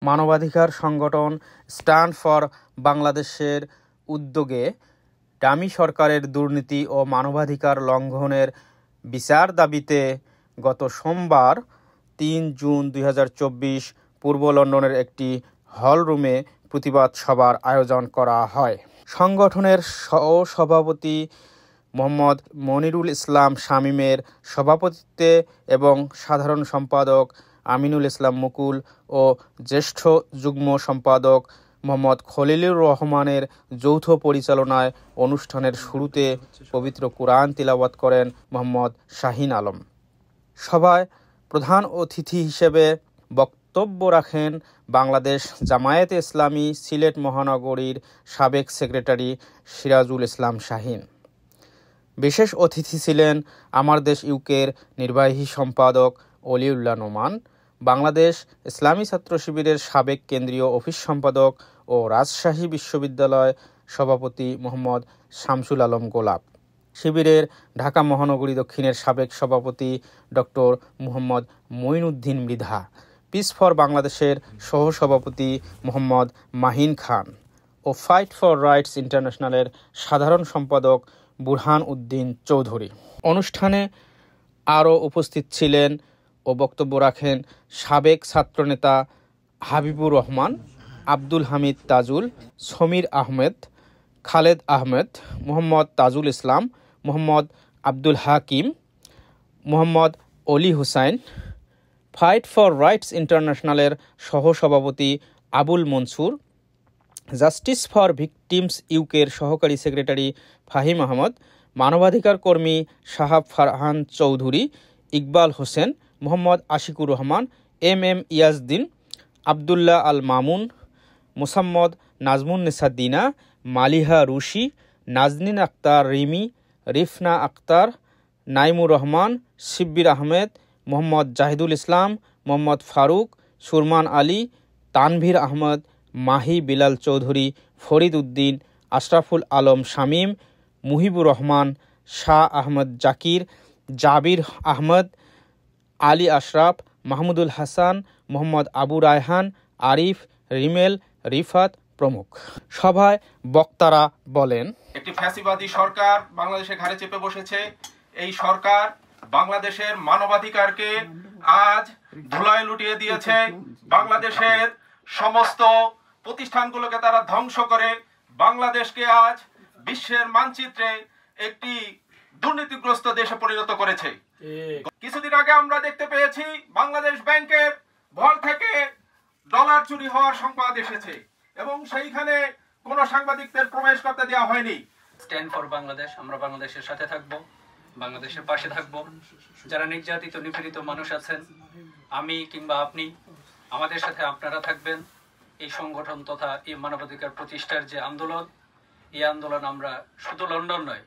মানবাধিকার সংগঠন stand for বাংলাদেশের উদ্যোগে ডামি সরকারের দুর্নীতি ও মানবাধিকার লঙ্ঘনের বিচার দাবিতে গত সোমবার ৩ জুন ২০২৪ পূর্ব লন্ডনের একটি হলরুমে প্রতিবাদ সভার আয়োজন করা হয়। সংগঠনের সহসভাপতি মোহাম্মদ মনিরুল ইসলাম শামীমের সভাপতিত্বে এবং সাধারণ সম্পাদক আমিনুল ইসলাম মুকুল ও জ্যেষ্ঠ যুগ্ম সম্পাদক মোহাম্মদ খলিলুর রহমানের যৌথ পরিচালনায় অনুষ্ঠানের শুরুতে পবিত্র কুরআন তিলাওয়াত করেন মোহাম্মদ শাহিন আলম। সভায় প্রধান অতিথি হিসেবে বক্তব্য রাখেন বাংলাদেশ জামায়াতে ইসলামী সিলেট মহানগরীর সাবেক সেক্রেটারি সিরাজুল ইসলাম শাহিন। বিশেষ অতিথি ছিলেন আমার দেশ ইউকের নির্বাহী সম্পাদক অলিউল্লাহ নোমান, বাংলাদেশ ইসলামী ছাত্র শিবিরের সাবেক কেন্দ্রীয় অফিস সম্পাদক ও রাজশাহী বিশ্ববিদ্যালয় সভাপতি মোহাম্মদ শামসুল আলম গোলাপ, শিবিরের ঢাকা মহানগরী দক্ষিণের সাবেক সভাপতি doctor Muhammad Moinuddin Mridha, piece for বাংলাদেশের সহসভাপতি মোহাম্মদ মাহিন খান ও ফাইট ফর রাইটস ইন্টারন্যাশনালের সাধারণ সম্পাদক বুরহান উদ্দিন চৌধুরী। অনুষ্ঠানে আরও উপস্থিত ছিলেন ও বক্তব্য রাখেন সাবেক ছাত্রনেতা Habibur Rahman, Abdul Hamid Tajul, Samir Ahmed, Khaled Ahmed, Mohammad Tajul Islam, Mohammad Abdul Hakim, Mohammad Oli Hussain, fight for rights ইন্টারন্যাশনালের সহসভাপতি Abul Mansur, justice for victims ইউকের সহকারী সেক্রেটারি ফাহিম আহমদ, মানবাধিকার কর্মী সাহাব ফারহান চৌধুরী, ইকবাল হোসেন, মোহাম্মদ আশিকুর রহমান, এম ইয়াজদিন, আবদুল্লাহ আল মামুন, মোসাম্মদ নাজমুন্নেসা দিনা, মালিহা রুশি, নাজনীন আক্তার রিমি, রিফনা আক্তার, নাইমুর রহমান, শিব্বির আহমেদ, মোহাম্মদ জাহিদুল ইসলাম, মোহাম্মদ ফারুক, সুরমান আলী, তানভীর আহমদ, মাহি বিলাল চৌধুরী, ফরিদ উদ্দিন, আশরাফুল আলম শামীম, মুহিবুর রহমান, শাহ আহমদ জাকির, জাবির আহমদ, আলী আশরাফ, মাহমুদুল হাসান, মোহাম্মদ আবু রায়হান, আরিফ, রিমেল, রিফাত প্রমুখ। সভায় বক্তারা বলেন, একটি ফ্যাসিবাদী সরকার বাংলাদেশে ঘাড়ে চেপে বসেছে। এই সরকার বাংলাদেশের মানবাধিকারকে আজ ধুলায় লুটিয়ে দিয়েছে। বাংলাদেশের সমস্ত প্রতিষ্ঠানগুলোকে তারা ধ্বংস করে বাংলাদেশকে আজ বিশ্বের মানচিত্রে একটি দুর্নীতিগ্রস্ত দেশে পরিণত করেছে। কিছুদিন আগে আমরা দেখতে পেয়েছি বাংলাদেশ ব্যাংকের ভল থেকে ডলার চুরি হওয়ার সংবাদ এসেছে এবং সেইখানে কোনো সাংবাদিকদের প্রবেশ করতে দেওয়া হয়নি। স্ট্যান্ড ফর বাংলাদেশ, আমরা বাংলাদেশের সাথে থাকব, বাংলাদেশের পাশে থাকব। যারা নির্যাতিত নিপীড়িত মানুষ আছেন, আমি কিংবা আপনি, আমাদের সাথে আপনারা থাকবেন। এই সংগঠন তথা এই মানবাধিকার প্রতিষ্ঠার যে আন্দোলন, এই আন্দোলন আমরা শুধু লন্ডন নয়,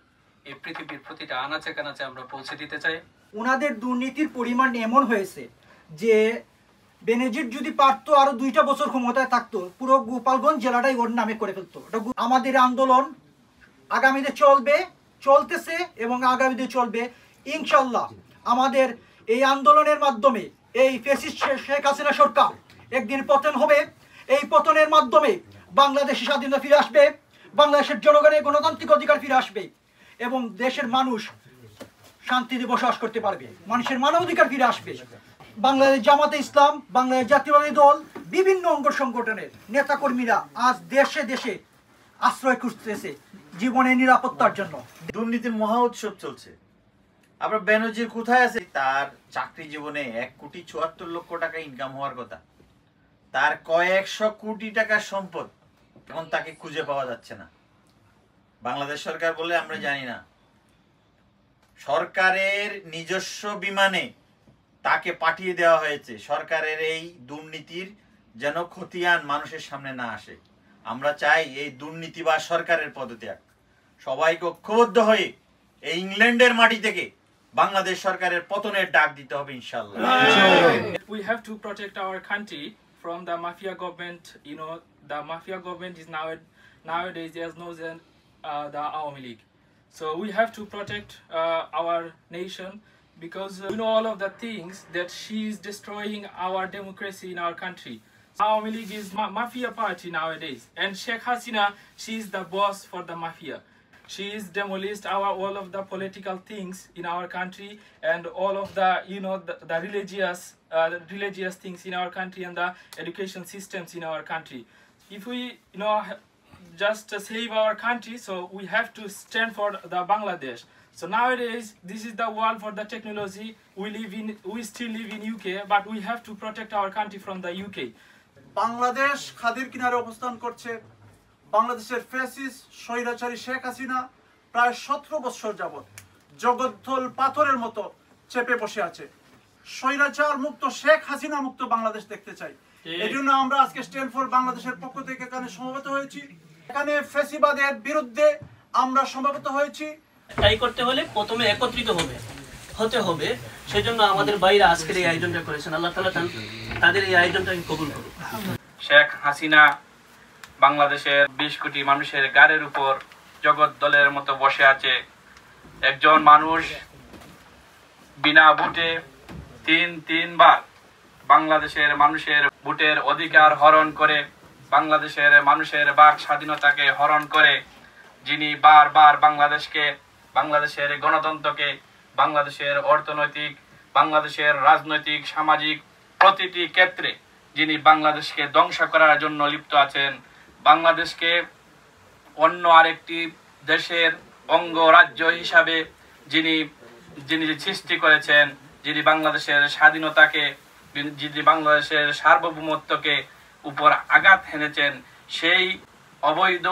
এই পৃথিবীর প্রতিটা আনাচে কানাচে আমরা পৌঁছে দিতে চাই। ওনাদের দুর্নীতির পরিমাণ এমন হয়েছে যে বেনজির যদি পারতো আরো 2টা বছর ক্ষমতায় থাকতো, পুরো গোপালগঞ্জ জেলাটাই ওর নামে করে ফেলতো। আমাদের আন্দোলন আগামীতে চলবে, চলতেছে এবং আগামীতে চলবে ইনশাল্লাহ। আমাদের এই আন্দোলনের মাধ্যমে এই ফ্যাসিস্ট শেখ হাসিনা সরকার একদিন পতন হবে। এই পতনের মাধ্যমে বাংলাদেশের স্বাধীনতা ফিরে আসবে, বাংলাদেশের জনগণের গণতান্ত্রিক অধিকার ফিরে আসবে এবং দেশের মানুষ শান্তিতে বসবাস করতে পারবে, মানুষের মানবাধিকার ফিরে আসবে। বাংলাদেশ জামাতে ইসলাম, বাংলাদেশ জাতীয়বাদী দল, বিভিন্ন অঙ্গ সংগঠনের নেতাকর্মীরা আজ দেশে দেশে আশ্রয় খুঁজতেছে জীবনের নিরাপত্তার জন্য। দুর্নীতির মহা উৎসব চলছে। আমরা বেনজির কোথায় আছে? তার চাকরি জীবনে 1,74,00,000 টাকা ইনকাম হওয়ার কথা, তার কয়েকশো কোটি টাকার সম্পদ, এখন তাকে খুঁজে পাওয়া যাচ্ছে না। বাংলাদেশ সরকার বলে আমরা জানি না, সরকারের নিজস্ব বিমানে তাকে পাঠিয়ে দেওয়া হয়েছে সরকারের এই দুর্নীতির যেন খতিয়ান মানুষের সামনে না আসে। আমরা চাই এই দুর্নীতিবাজ সরকারের পদত্যাগ। সবাইকে ঐক্যবদ্ধ হয়ে এই ইংল্যান্ডের মাটি থেকে বাংলাদেশ সরকারের পতনের ডাক দিতে হবে ইনশাআল্লাহ। We have to protect our country from the mafia government. You know, the mafia government is nowadays as known as the Awami League. So we have to protect our nation because we know all of the things that she is destroying our democracy in our country. Awami League is mafia party nowadays, and Sheikh Hasina, she is the boss for the mafia. She is demolished all of the political things in our country, and all of the the religious things in our country, and the education systems in our country. If we just save our country, so we have to stand for the Bangladesh. So nowadays, this is the world for the technology. We still live in UK, but we have to protect our country from the UK. Bangladesh খাদির কিনারে অবস্থান করছে। বাংলাদেশের fascist স্বৈরাচারী শেখ হাসিনা প্রায় 17 বছর যাবত জগদ্দল পাথরের মতো চেপে বসে আছে। স্বৈরাচার মুক্ত শেখ হাসিনা মুক্ত বাংলাদেশ দেখতে চাই। এজন্য আমরা আজকে স্ট্যান্ড ফর বাংলাদেশের পক্ষ থেকে এখানে সমবেত হয়েছি। এখানে ফ্যাসিবাদের বিরুদ্ধে আমরা সমবেত হয়েছি। তাই করতে হলে প্রথমে একত্রিত হতে হবে। সেজন্য আমাদের বাইরে আজকের এই আয়োজনটা করেছেন। আল্লাহ তাআলা তাদের এই আয়োজনটাকে কবুল করুন। শেখ হাসিনা বাংলাদেশের 20 কোটি মানুষের গাড়ের উপর জগদ্দলের মতো বসে আছে। একজন মানুষ বিনা ভোটে তিনবার বাংলাদেশের মানুষের ভোটের অধিকার হরণ করে, বাংলাদেশের মানুষের বাক স্বাধীনতাকে হরণ করে, যিনি বারবার বাংলাদেশের গণতন্ত্রকে, বাংলাদেশের অর্থনৈতিক, বাংলাদেশের রাজনৈতিক, সামাজিক প্রতিটি ক্ষেত্রে যিনি বাংলাদেশকে ধ্বংস করার জন্য লিপ্ত আছেন, বাংলাদেশকে অন্য আরেকটি দেশের অঙ্গরাজ্য হিসাবে যিনি সৃষ্টি করেছেন, যিনি বাংলাদেশের স্বাধীনতাকে, যিনি বাংলাদেশের সার্বভৌমত্বকে উপর আঘাত হেনেছেন, সেই অবৈধ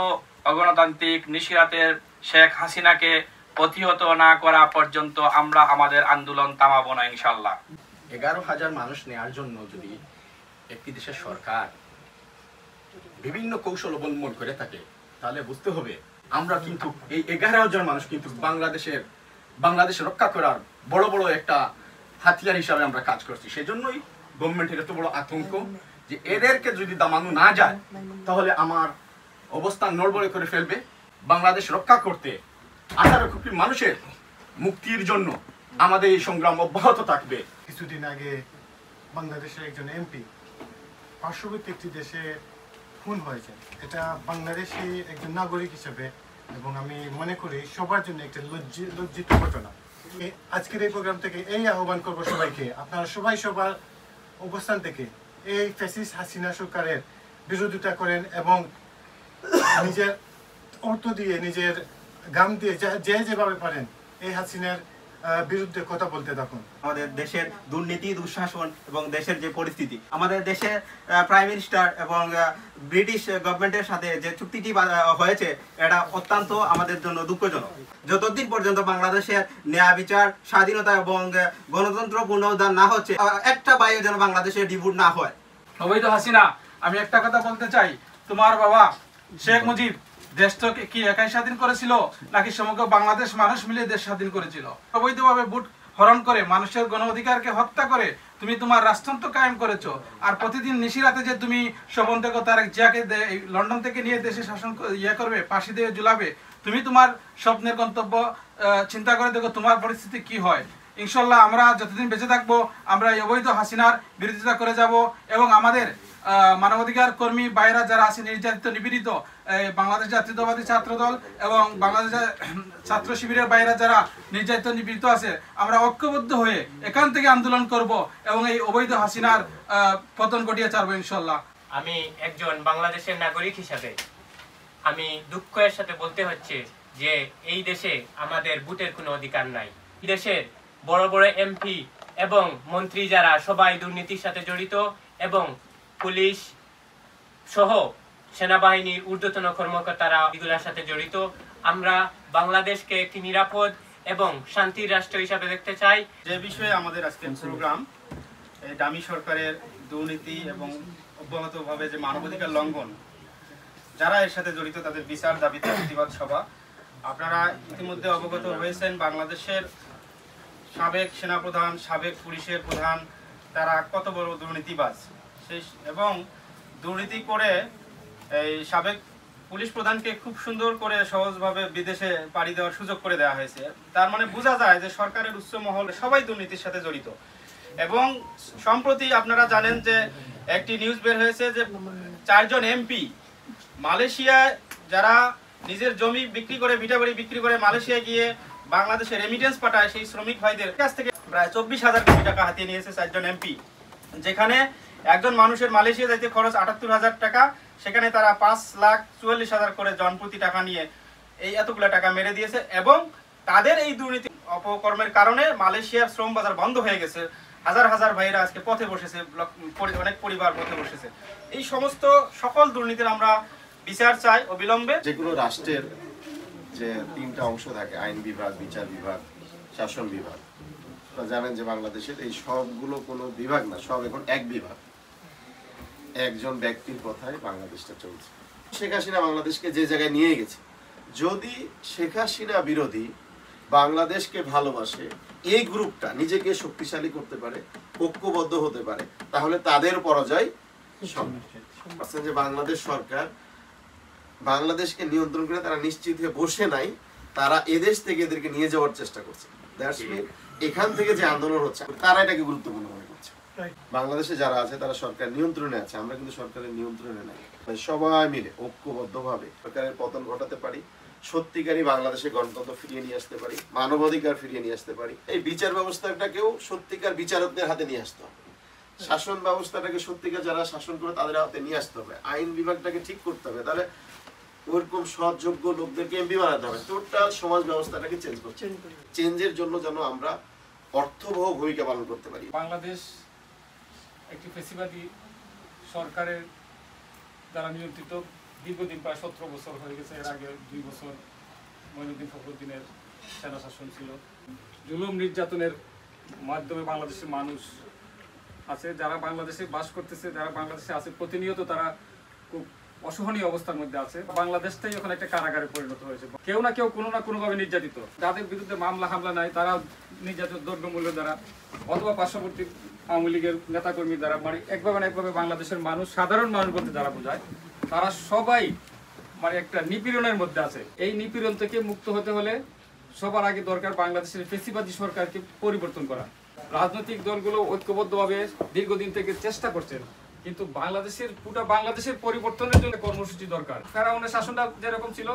অগণতান্ত্রিক নিশিরাতের শেখ হাসিনাকে প্রতিহত না করা পর্যন্ত আমরা আমাদের আন্দোলন থামাবো না ইনশাআল্লাহ। 11,000 মানুষ নেওয়ার জন্য যদি একটি দেশের সরকার বিভিন্ন কৌশল অবলম্বন করে থাকে, তাহলে বুঝতে হবে আমরা কিন্তু এই 11,000 মানুষ কিন্তু বাংলাদেশ রক্ষা করার বড় একটা হাতিয়ার হিসাবে আমরা কাজ করছি। সেজন্যই গভর্নমেন্টের এত বড় আতঙ্ক যে এদেরকে যদি দামানো না যায় তাহলে আমার অবস্থান নড়বড়ে করে ফেলবে। বাংলাদেশ রক্ষা করতে 18 কোটি মানুষের মুক্তির জন্য আমাদের এই সংগ্রাম অব্যাহত থাকবে। কিছুদিন আগে বাংলাদেশের একজন এমপি পার্শ্ববর্তী একটি দেশে খুন হয়েছে। এটা বাংলাদেশি একজন নাগরিক হিসেবে এবং আমি মনে করি সবার জন্য একটা লজ্জিত ঘটনা। আজকের এই প্রোগ্রাম থেকে এই আহ্বান করবো সবাইকে, আপনারা সবার অবস্থান থেকে এই ফ্যাসিস্ট হাসিনা সরকারের বিরোধিতা করেন এবং নিজের অর্থ দিয়ে, নিজের গাম দিয়ে যেভাবে পারেন এই হাসিনার বিরুদ্ধে কথা বলতে থাকুন। আমাদের দেশের দুর্নীতি, দুঃশাসন এবং দেশের যে পরিস্থিতি, আমাদের দেশের প্রাইম মিনিস্টার এবং ব্রিটিশ গভর্নমেন্টের সাথে যে চুক্তিটি হয়েছে, এটা অত্যন্ত আমাদের জন্য দুঃখজনক। যতদিন পর্যন্ত বাংলাদেশের ন্যায় বিচার, স্বাধীনতা এবং গণতন্ত্র পুনরুদ্ধার না হচ্ছে, একটা বাইরে যেন বাংলাদেশে ডিভোট না হয়। অবৈধ হাসিনা, আমি একটা কথা বলতে চাই, তোমার বাবা শেখ মুজিব দেশটাকে কি একাই স্বাধীন করেছিল নাকি সমগ্র বাংলাদেশ মানুষ মিলে দেশ স্বাধীন করেছিল? অবৈধভাবে ভোট হরণ করে, মানুষের গণ অধিকারকে হত্যা করে তুমি তোমার রাষ্ট্রযন্ত্র কায়েম করেছো। আর প্রতিদিন নিশিরাতে যে তুমি শোভন থেকে তারেক জিয়াকে লন্ডন থেকে নিয়ে দেশে শাসন করবে, ফাঁসি দিয়ে ঝুলাবে, তুমি তোমার স্বপ্নের গন্তব্য চিন্তা করে দেখো তোমার পরিস্থিতি কি হয়। ইনশাল্লাহ আমরা যতদিন বেঁচে থাকবো আমরা এই অবৈধ হাসিনার বিরোধিতা করে যাব এবং আমাদের মানবাধিকার কর্মী বাইরা যারা আছে নির্যাতিত, নিপীড়িত, বাংলাদেশ জাতীয়তাবাদী ছাত্র দল এবং বাংলাদেশ ছাত্র শিবিরের বাইরা যারা নির্যাতিত, নিপীড়িত আছে, আমরা ঐক্যবদ্ধ হয়ে এখান থেকে আন্দোলন করব এবং এই অবৈধ হাসিনার পতন ঘটিয়ে ছাড়বো ইনশাল্লাহ। আমি একজন বাংলাদেশের নাগরিক হিসাবে আমি দুঃখের সাথে বলতে হচ্ছে যে এই দেশে আমাদের ভোটের কোনো অধিকার নাই। দেশের বড় বড় এমপি এবং মন্ত্রী যারা সবাই দুর্নীতির সাথে জড়িত এবং পুলিশ সহ সেনাবাহিনীর ঊর্ধ্বতন কর্মকর্তারা এগুলোর সাথে জড়িত। আমরা বাংলাদেশকে একটি নিরাপদ এবং শান্তির রাষ্ট্র হিসাবে দেখতে চাই। যে বিষয়ে আমাদের আজকের প্রোগ্রাম, ডামি সরকারের দুর্নীতি এবং অব্যাহতভাবে যে মানবাধিকার লঙ্ঘন, যারা এর সাথে জড়িত তাদের বিচার দাবিতে প্রতিবাদ সভা। আপনারা ইতিমধ্যে অবগত হয়েছেন বাংলাদেশের সাবেক সেনাপ্রধান, সাবেক পুলিশের প্রধান, তারা কত বড় দুর্নীতিবাজ এবং দুর্নীতি করে এই সাবেক পুলিশ প্রধানকে খুব সুন্দর করে সহজভাবে বিদেশে পাড়ি দেওয়ার সুযোগ করে দেওয়া হয়েছে। তার মানে বোঝা যায় যে সরকারের উচ্চ মহল সবাই দুর্নীতির সাথে জড়িত এবং সম্প্রতি আপনারা জানেন যে একটি নিউজ বের হয়েছে যে 4 জন এমপি মালয়েশিয়ায় যারা নিজের জমি বিক্রি করে ভিটাবাড়ি বিক্রি করে মালয়েশিয়ায় গিয়ে বাংলাদেশে রেমিটেন্স পাঠায় সেই শ্রমিক ভাইদের কাছ থেকে প্রায় 24,000 কোটি টাকা হাতিয়ে নিয়েছে 4 জন এমপি, যেখানে একজন মানুষের মালয়েশিয়া যাইতে খরচ 78,000 টাকা, সেখানে তারা 5,44,000 করে জনপ্রতি টাকা নিয়ে এই এতগুলো টাকা মেরে দিয়েছে। এবং তাদের এই দুর্নীতি অপকর্মের কারণে মালয়েশিয়ার শ্রম বাজার বন্ধ হয়ে গেছে, হাজার হাজার ভাইরা আজকে পথে বসেছে, অনেক পরিবার পথে বসেছে। এই সমস্ত সকল দুর্নীতির আমরা বিচার চাই অবিলম্বে। যেগুলো রাষ্ট্রের যে 3টা অংশ থাকে, আইন বিভাগ, বিচার বিভাগ, শাসন বিভাগ, আপনারা জানেন যে বাংলাদেশের এই সবগুলো কোনো বিভাগ না, সব এখন এক বিভাগ, একজন ব্যক্তির কথায় বাংলাদেশটা চলছে। শেখ হাসিনা বাংলাদেশকে যে জায়গায় নিয়ে গেছে, যদি শেখ হাসিনা বিরোধী বাংলাদেশকে ভালোবাসে এই গ্রুপটা নিজেকে শক্তিশালী করতে পারে, ঐক্যবদ্ধ হতে পারে, তাহলে তাদের পরাজয় সম্ভব। যে বাংলাদেশ সরকার বাংলাদেশকে নিয়ন্ত্রণ করে তারা নিশ্চিত হয়ে বসে নাই, তারা এদেশ থেকে এদেরকে নিয়ে যাওয়ার চেষ্টা করছে। এখান থেকে যে আন্দোলন হচ্ছে তারা এটাকে গুরুত্বপূর্ণ মনে করছে। বাংলাদেশে যারা আছে তারা সরকার নিয়ন্ত্রণে আছে, আমরা কিন্তু সরকারের নিয়ন্ত্রণে নাই। সবাই মিলে ঐক্যবদ্ধভাবে সরকারের পতন ঘটাতে পারি, সত্যিকারই বাংলাদেশে গণতন্ত্র ফিরিয়ে নিয়ে আসতে পারি, মানবাধিকার ফিরিয়ে নিয়ে আসতে পারি। এই বিচার ব্যবস্থাটাকেও সত্যিকার বিচারকদের হাতে নিয়ে আসতে হবে, শাসন ব্যবস্থাটাকে সত্যিকার যারা শাসন করে তাদের হাতে নিয়ে আসতে হবে, আইন বিভাগটাকে ঠিক করতে হবে, তাহলে ওরকম সৎযোগ্য লোকদেরকে এমপি বানাতে হবে। টোটাল সমাজ ব্যবস্থাটাকে চেঞ্জ করছে। চেঞ্জের জন্য যেন আমরা অর্থবহ ভূমিকা পালন করতে পারি। বাংলাদেশ একটি ফেসিবাদী সরকারের দ্বারা নিয়ন্ত্রিত দীর্ঘদিন, প্রায় 17 বছর হয়ে গেছে। এর আগে 2 বছর মঈনুদ্দিন ফখরুদ্দিনের সেনা শাসন ছিল। জুলুম নির্যাতনের মাধ্যমে বাংলাদেশের মানুষ আছে, যারা বাংলাদেশে বাস করতেছে, যারা বাংলাদেশে আছে, প্রতিনিয়ত তারা খুব অসহনীয় অবস্থার মধ্যে আছে। বাংলাদেশটাই এখন একটা কারাগারে পরিণত হয়েছে। কেউ না কেউ কোনো না কোনোভাবে নির্যাতিত, যাদের বিরুদ্ধে মামলা হামলা নাই তারা নির্যাতিত দ্রব্যমূল্য দ্বারা অথবা পার্শ্ববর্তী আওয়ামী লীগের নেতাকর্মী দ্বারা, মানে একভাবে না একভাবে বাংলাদেশের মানুষ, সাধারণ মানুষ বলতে যারা বোঝায়, তারা সবাই মানে একটা নিপীড়নের মধ্যে আছে। এই নিপীড়ন থেকে মুক্ত হতে হলে সবার আগে দরকার বাংলাদেশের ফেসিবাদী সরকারকে পরিবর্তন করা। রাজনৈতিক দলগুলো ঐক্যবদ্ধভাবে দীর্ঘদিন থেকে চেষ্টা করছেন, কিন্তু বাংলাদেশের পরিবর্তনের জন্য কর্মসূচি দরকার। ফেরাউনের শাসনটা যেরকম ছিল,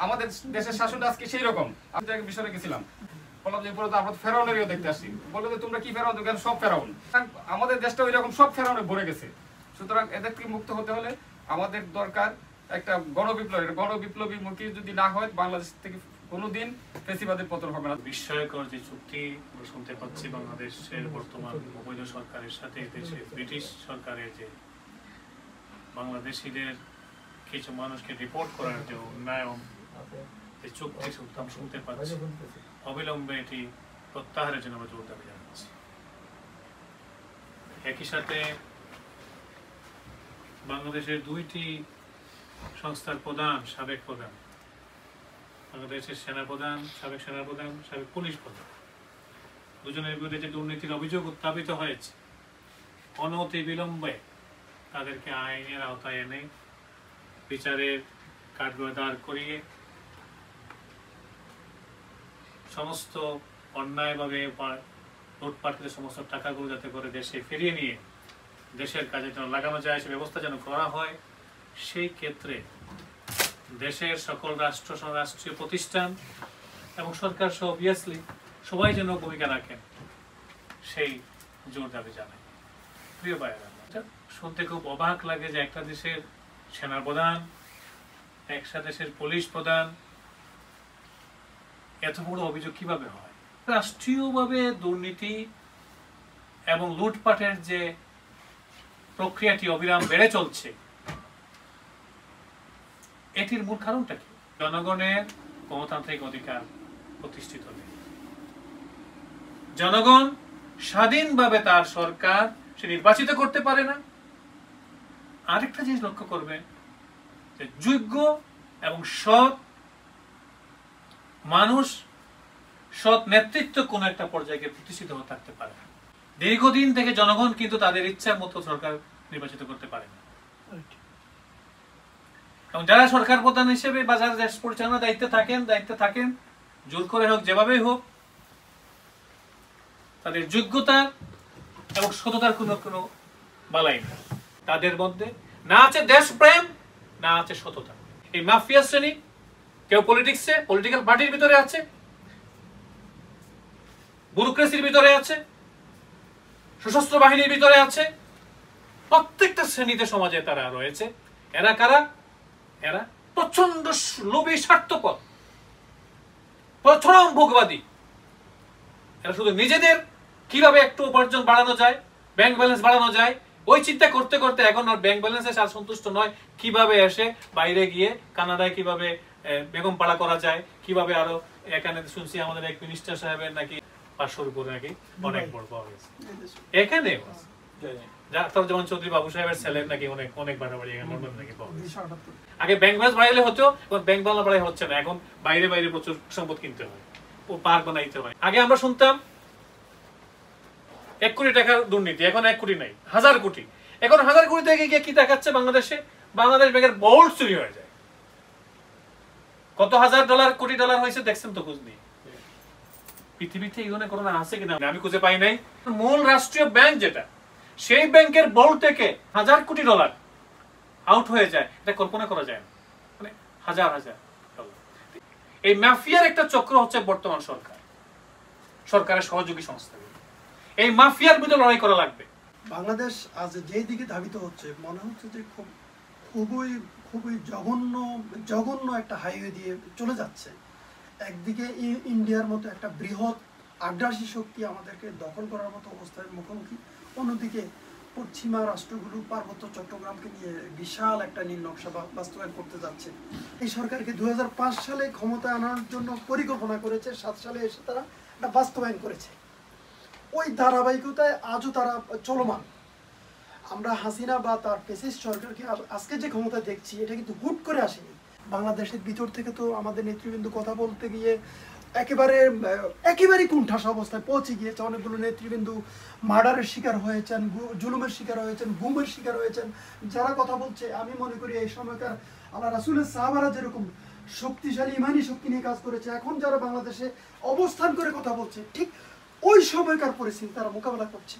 আমাদের দেশের শাসনটা আজকে সেই রকম। আমি বিষয়ে গেছিলাম, বললাম যে আমরা ফেরাউনেরও দেখতে আসছি, বললো যে তোমরা কি ফেরাউন, সব ফেরাউন। আমাদের দেশটা ওই রকম সব ফেরাউনে ভরে গেছে। সুতরাং এদেরকে মুক্ত হতে হলে আমাদের দরকার একটা গণবিপ্লবী মুখী যদি না হয়, বাংলাদেশ থেকে কোনোদিন ফেসিবাদের পতন হবে না। বিস্ময়কর যে চুক্তি শুনতে পাচ্ছি বাংলাদেশের বর্তমান অবৈধ সরকারের সাথে দেশের ব্রিটিশ সরকারের, যে বাংলাদেশিদের কিছু মানুষকে রিপোর্ট করার যে উন্নয়ন, যে চুক্তি শুনতে পাচ্ছি, অবিলম্বে এটি প্রত্যাহারের জন্য আমরা জোর দাবি জানাচ্ছি। একই সাথে বাংলাদেশের 2টি সংস্থার প্রধান, সাবেক প্রধান, বাংলাদেশের সেনাপ্রধান, সাবেক সেনাপ্রধান, সাবেক পুলিশ প্রধান, দুজনের বিরুদ্ধে যে দুর্নীতির অভিযোগ উত্থাপিত হয়েছে, অনতি বিলম্বে তাদেরকে আইনের আওতায় এনে বিচারের কাঠগড়ায় দাঁড় করিয়ে সমস্ত অন্যায়ভাবে লুটপাটকৃত সমস্ত টাকাগুলো যাতে করে দেশে ফিরিয়ে নিয়ে দেশের কাজে যেন লাগানো যায়, সে ব্যবস্থা যেন করা হয়। সেই ক্ষেত্রে দেশের সকল রাষ্ট্রীয় প্রতিষ্ঠান এবং সরকার সহ অবভিয়াসলি সবাই যেন ভূমিকা রাখেন, সেই জোর দাবি জানাই। প্রিয় ভাইয়েরা, শুনতে খুব অবাক লাগে যে একটা দেশের সেনাপ্রধান, একটা দেশের পুলিশ প্রধান, এত বড় অভিযোগ কিভাবে হয়? রাষ্ট্রীয়ভাবে দুর্নীতি এবং লুটপাটের যে প্রক্রিয়াটি অবিরাম বেড়ে চলছে, এটির মূল কারণটা কি? জনগণের গণতান্ত্রিক অধিকার প্রতিষ্ঠিত নেই। জনগণ স্বাধীনভাবে তার সরকার সে নির্বাচিত করতে পারে না। আরেকটা জিনিস লক্ষ্য করবে যে যোগ্য এবং সৎ মানুষ, সৎ নেতৃত্ব কোন একটা পর্যায়ে প্রতিষ্ঠিত হয়ে থাকতে পারে না। দীর্ঘদিন থেকে জনগণ কিন্তু তাদের ইচ্ছা মতো সরকার নির্বাচিত করতে পারে না। এবং যারা সরকার প্রধান হিসেবে বা যারা দেশ পরিচালনার দায়িত্বে থাকেন, জোর করে হোক যেভাবেই হোক, তাদের যোগ্যতা এবং সততার কোনো কোনো বালাই না তাদের মধ্যে। না আছে দেশপ্রেম, না আছে সততা। এই মাফিয়া শ্রেণী কেউ পলিটিক্সে, পলিটিক্যাল পার্টির ভিতরে আছে, ব্যুরোক্রেসির ভিতরে আছে, সশস্ত্র বাহিনীর ভিতরে আছে, প্রত্যেকটা শ্রেণীতে সমাজে তারা রয়েছে। এরা কারা? এরা প্রচন্ড লোভী, স্বার্থপর, প্রথম ভোগবাদী। এরা শুধু নিজেদের কিভাবে একটু উপার্জন বাড়ানো যায়, ব্যাংক ব্যালেন্স বাড়ানো যায়, ওই চিন্তা করতে করতে এখন আর ব্যাংক ব্যালেন্সে আর সন্তুষ্ট নয়, কিভাবে এসে বাইরে গিয়ে কানাডায় কিভাবে বেগম পাড়া করা যায়, কিভাবে আরো এখানে শুনছি আমাদের এক মিনিস্টার সাহেবের নাকি 500-র উপরে নাকি অনেক বড় পাওয়া গেছে এখানে। ডাক্তার যেমন চৌধুরী বাবু সাহেবের ছেলের নাকি অনেক অনেক বাড়াবাড়ি লন্ডন নাকি পাওয়া গেছে। আগে ব্যাংক ব্যালেন্স বাড়াইলে হতো, এখন ব্যাংক ব্যালেন্স বাড়াই হচ্ছে না, এখন বাইরে বাইরে প্রচুর সম্পদ কিনতে হয়, ও পার্ক বানাইতে হয়। আগে আমরা শুনতাম 1 কোটি টাকার দুর্নীতি, এখন 1 কোটি নাই, 1000 কোটি। এখন 1000 কোটি থেকে গিয়ে কি দেখাচ্ছে বাংলাদেশে? বাংলাদেশ ব্যাংকের বোল্ড চুরি হয়ে যায়। কত হাজার ডলার, কোটি ডলার হয়েছে দেখছেন তো, খোঁজ নেই। পৃথিবীতে এই ধরনের ঘটনা আছে কিনা আমি খুঁজে পাই নাই। মূল রাষ্ট্রীয় ব্যাংক যেটা, সেই ব্যাংকের বোর্ড থেকে 1000 কোটি ডলার আউট হয়ে যায়, এটা কল্পনা করা যায় না, মানে হাজার হাজার ডলার। এই মাফিয়ার একটা চক্র হচ্ছে বর্তমান সরকার, সরকারের সহযোগী সংস্থা। এই মাফিয়ার বিরুদ্ধে লড়াই করা লাগবে। বাংলাদেশ আজ যেই দিকে ধাবিত হচ্ছে, মনে হচ্ছে যে খুবই খুবই জঘন্য একটা হাইওয়ে দিয়ে চলে যাচ্ছে। একদিকে ইন্ডিয়ার মতো একটা বৃহৎ আগ্রাসী শক্তি আমাদেরকে দখল করার মতো অবস্থার মুখোমুখি, অন্যদিকে পশ্চিমা রাষ্ট্রগুলো পার্বত্য চট্টগ্রামকে নিয়ে বিশাল একটা নীল নকশা বাস্তবায়ন করতে যাচ্ছে। এই সরকারকে 2005 সালে ক্ষমতায় আনার জন্য পরিকল্পনা করেছে, 7 সালে এসে তারা এটা বাস্তবায়ন করেছে। ওই ধারাবাহিকতায় আজও তারা চলমান। আমরা হাসিনা বা তার ফ্যাসিস্ট সরকারকে আজকে যে ক্ষমতা দেখছি, এটা কিন্তু হুট করে আসেনি। বাংলাদেশের ভিতর থেকে তো আমাদের নেতৃবৃন্দ কথা বলতে গিয়ে একেবারে কুণ্ঠাসা অবস্থায় পৌঁছে গিয়েছে। অনেকগুলো নেতৃবৃন্দ মার্ডারের শিকার হয়েছেন, জুলুমের শিকার হয়েছেন, গুমের শিকার হয়েছেন। যারা কথা বলছে, আমি মনে করি এই সময়কার আল্লাহ রাসূলের সাহাবারা যেরকম শক্তিশালী ইমানি শক্তি নিয়ে কাজ করেছে, এখন যারা বাংলাদেশে অবস্থান করে কথা বলছে, ঠিক ওই সময়কার পরিস্থিতি তারা মোকাবেলা করছে।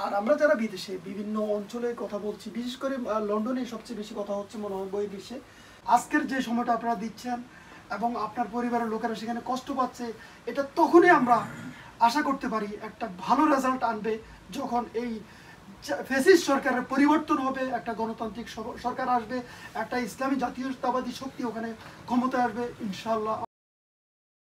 আর আমরা যারা বিদেশে বিভিন্ন অঞ্চলে কথা বলছি, বিশেষ করে লন্ডনে সবচেয়ে বেশি কথা হচ্ছে মনে হয় বহির্বিশ্বে, আজকের যে সময়টা আপনারা দিচ্ছেন এবং আপনার পরিবারের লোকেরা সেখানে কষ্ট পাচ্ছে, এটা তখনই আমরা আশা করতে পারি একটা ভালো রেজাল্ট আনবে, যখন এই ফ্যাসিস্ট সরকারের পরিবর্তন হবে, একটা গণতান্ত্রিক সরকার আসবে, একটা ইসলামী জাতীয়তাবাদী শক্তি ওখানে ক্ষমতায় আসবে। ইনশাআল্লাহ